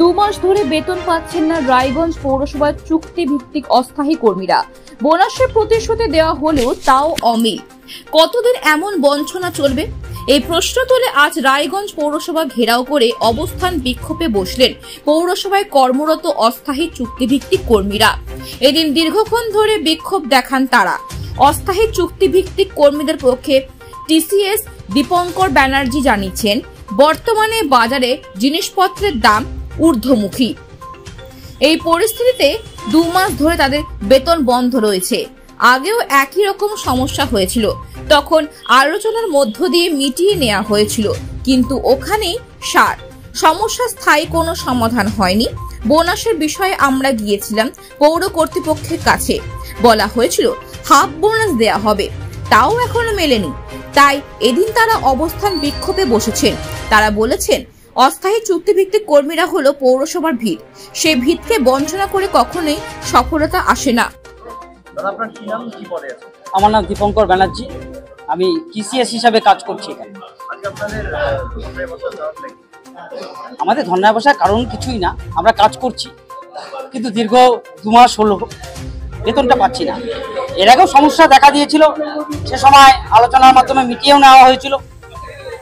2 মাস ধরে বেতন পাচ্ছেন না রায়গঞ্জ পৌরসভার চুক্তিভিত্তিক অস্থায়ী কর্মীরা। বোনাসের প্রতিশ্রুতি দেওয়া হলেও তাও অমিল। কতদিন এমন বঞ্চনা চলবে? এই প্রশ্ন তুলে আজ রায়গঞ্জ পৌরসভা ঘেরাও করে অবস্থান বিক্ষোভে বসলেন পৌরসভায় কর্মরত অস্থায়ী চুক্তিভিত্তিক কর্মীরা। এদিন দীর্ঘক্ষণ ধরে বিক্ষোভ দেখান তারা। অস্থায়ী চুক্তিভিত্তিক কর্মীদের পক্ষে টিসিএস দীপঙ্কর ব্যানার্জি জানিয়েছেন, বর্তমানে বাজারে জিনিসপত্রের দাম ঊর্ধ্বমুখী। এই পরিস্থিতিতে 2 মাস ধরে তাদের বেতন বন্ধ রয়েছে। আগেও একই রকম সমস্যা হয়েছিল, তখন আলোচনার মধ্য দিয়ে মিটিয়ে নেওয়া হয়েছিল, কিন্তু ওখানেই সার। সমস্যা স্থায়ী কোনো সমাধান হয়নি। বোনাসের বিষয়ে আমরা গিয়েছিলাম পৌর কর্তৃপক্ষের কাছে, বলা হয়েছিল হাফ বোনাস দেয়া হবে, তাও এখনো মেলেনি। তাই এদিন তারা অবস্থান বিক্ষোভে বসেছেন। তারা বলেছেন, অস্থায়ী চুক্তিভিত্তিক কর্মীরা হলো পৌরসভার ভিত। সেই ভিতকে বঞ্চনা করে কখনোই সফলতা আসে না। আমার নাম দীপঙ্কর ব্যানার্জি, আমি টিসিএস হিসাবে কাজ করছি এখানে। আমাদের ধর্নায় বসার কারণ কিছুই না, আমরা কাজ করছি, কিন্তু দীর্ঘ 2 মাস হলো বেতনটা পাচ্ছি না। এর আগেও সমস্যা দেখা দিয়েছিল, সে সময় আলোচনার মাধ্যমে মিটিয়েও নেওয়া হয়েছিল,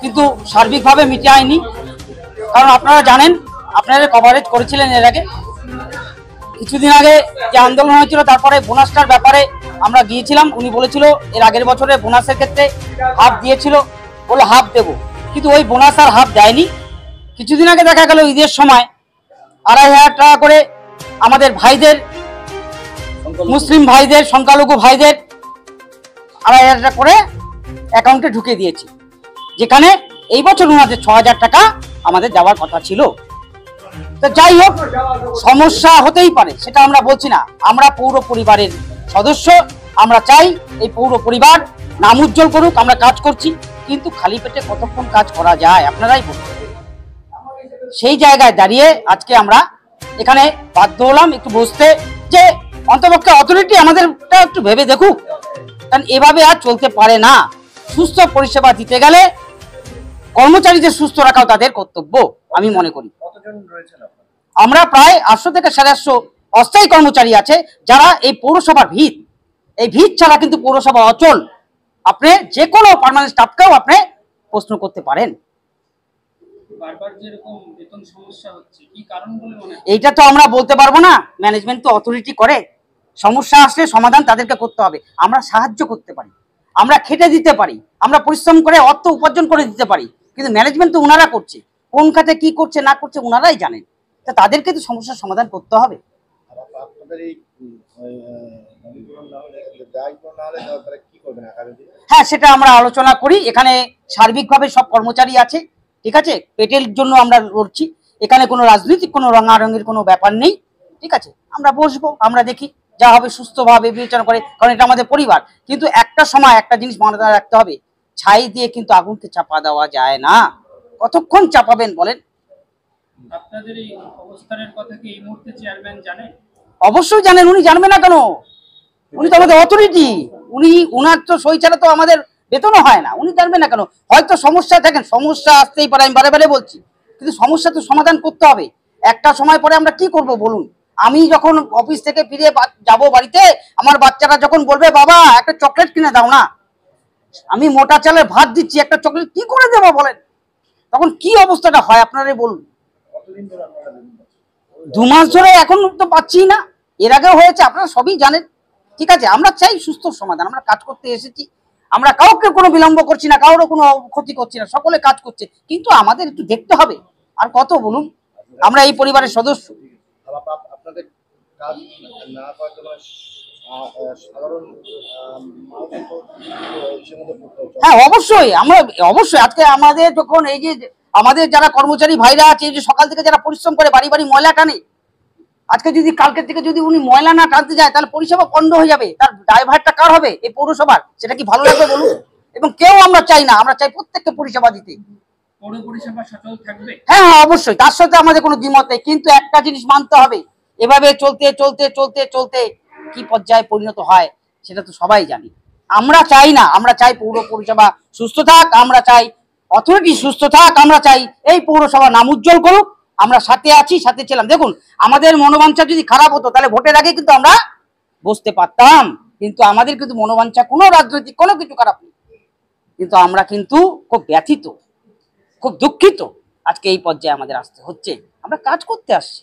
কিন্তু সার্বিকভাবে মিটিয়ে হয়নি। কারণ আপনারা জানেন, আপনারা কভারেজ করেছিলেন এর আগে, কিছুদিন আগে যে আন্দোলন হয়েছিল, তারপরে বোনাসটার ব্যাপারে আমরা গিয়েছিলাম। উনি বলেছিল এর আগের বছরে বোনাসের ক্ষেত্রে হাফ দিয়েছিল, বলে হাফ দেবো, কিন্তু ওই বোনাস আর হাফ দেয়নি। কিছুদিন আগে দেখা গেল ঈদের সময় 2,500 টাকা করে আমাদের ভাইদের, মুসলিম ভাইদের, সংখ্যালঘু ভাইদের 2,500 টাকা করে অ্যাকাউন্টে ঢুকে দিয়েছে, যেখানে এই বছর ওনাদের 6,000 টাকা আমাদের দেওয়ার কথা ছিল। তো যাই হোক, সমস্যা হতেই পারে, সেটা আমরা বলছি না। আমরা পৌর পরিবারের সদস্য, আমরা চাই এই পৌর পরিবার নাম উজ্জ্বল করুক। আমরা কাজ করছি, কিন্তু খালি পেটে কতক্ষণ কাজ করা যায় আপনারাই বলুন। সেই জায়গায় দাঁড়িয়ে আজকে আমরা এখানে বাধ্য হলাম একটু বসতে, যে অন্তপক্ষে অথরিটি আমাদেরটা একটু ভেবে দেখুক, কারণ এভাবে আর চলতে পারে না। সুস্থ পরিষেবা দিতে গেলে কর্মচারীদের সুস্থ রাখাও তাদের কর্তব্য আমি মনে করি। আমরা প্রায় 800 থেকে 850 অস্থায়ী কর্মচারী আছে, যারা এই পৌরসভার ভিত। এই ভিত ছাড়া কিন্তু পৌরসভা অচল। আপনি যে কোনো পার্মানেন্ট স্টাফকেও আপনি প্রশ্ন করতে পারেন। এইটা তো আমরা বলতে পারবো না, ম্যানেজমেন্ট তো অথরিটি করে। সমস্যা আসলে সমাধান তাদেরকে করতে হবে। আমরা সাহায্য করতে পারি, আমরা খেটে দিতে পারি, আমরা পরিশ্রম করে অর্থ উপার্জন করে দিতে পারি, কিন্তু ম্যানেজমেন্ট তো ওনারা করছে। কোন খাতে কি করছে না করছে ওনারাই জানেন। তা তাদেরকে তো সমস্যার সমাধান করতে হবে। হ্যাঁ, সেটা আমরা আলোচনা করি। এখানে সার্বিকভাবে সব কর্মচারী আছে, ঠিক আছে। পেটের জন্য আমরা লড়ছি, এখানে কোনো রাজনৈতিক কোনো রঙারঙের কোনো ব্যাপার নেই, ঠিক আছে। আমরা বসবো, আমরা দেখি যা হবে সুস্থভাবে বিবেচনা করে, কারণ এটা আমাদের পরিবার। কিন্তু একটা সময় একটা জিনিস মাথায় রাখতে হবে, ছাই দিয়ে কিন্তু আগুনকে চাপা দেওয়া যায় না। কতক্ষণ চাপাবেন বলেন? আপনাদের এই অবস্থানের কথা কি এই মুহূর্তে চেয়ারম্যান জানেন? অবশ্যই জানেন। উনি জানবে না কেন? উনি তো আমাদের অথরিটি। উনার তো সই ছাড়া তো আমাদের বেতনও হয় না। উনি জানবে না কেন? হয়তো সমস্যা থাকেন, সমস্যা আসতেই পারে, আমি বারে বারে বলছি, কিন্তু সমস্যা তো সমাধান করতে হবে। একটা সময় পরে আমরা কি করব বলুন? আমি যখন অফিস থেকে ফিরে যাব বাড়িতে, আমার বাচ্চারা যখন বলবে বাবা একটা চকলেট কিনে দাও না, আমি মোটা চালের ভাত দিচ্ছি, একটা চকলেট কি করে দেবো বলেন? তখন কি অবস্থাটা হয় আপনারাই বলুন। 2 মাস ধরে এখন তো পাচ্ছি না, এর আগেও হয়েছে, আপনারা সবই জানেন, ঠিক আছে। আমরা চাই সুস্থ সমাধান, আমরা কাজ করতে এসেছি, আমরা কাউকে কোনো বিলম্ব করছি না, কারোর কোনো ক্ষতি করছি না, সকলে কাজ করছে, কিন্তু আমাদের একটু দেখতে হবে। আর কত বলুন, আমরা এই পরিবারের সদস্য। হ্যাঁ, অবশ্যই। আমরা অবশ্যই আজকে আমাদের যখন এই যে আমাদের যারা কর্মচারী ভাইরা আছে, যে সকাল থেকে যারা পরিশ্রম করে বাড়ি বাড়ি ময়লা টানে, আজকে যদি কালকের থেকে যদি উনি ময়লা না টানতে যায়, তাহলে পরিষেবা বন্ধ হয়ে যাবে। তার ড্রাইভারটা কার হবে? এই পৌরসভার। সেটা কি ভালো লাগবে বলুন? এবং কেউ আমরা চাই না, আমরা চাই প্রত্যেককে পরিষেবা দিতে। হ্যাঁ হ্যাঁ, অবশ্যই, তার সাথে আমাদের কোনো দ্বিমত নেই, কিন্তু একটা জিনিস মানতে হবে, এভাবে চলতে চলতে চলতে চলতে কি পর্যায়ে পরিণত হয় সেটা তো সবাই জানি। আমরা চাই না, আমরা চাই পৌর পরিষেবা সুস্থ থাক, আমরা চাই অথরিটি সুস্থ থাক, আমরা চাই এই পৌরসভা নাম উজ্জ্বল করুক, আমরা সাথে আছি, সাথে ছিলাম। দেখুন, আমাদের মনোবাঞ্ছা যদি খারাপ হতো তাহলে ভোটের আগে কিন্তু আমরা বসতে পারতাম, কিন্তু আমাদের কিন্তু মনোবাঞ্ছা কোনো রাজনৈতিক কোনো কিছু খারাপ নেই, কিন্তু আমরা কিন্তু খুব ব্যথিত, খুব দুঃখিত আজকে এই পর্যায়ে আমাদের আসতে হচ্ছে। আমরা কাজ করতে আসছি।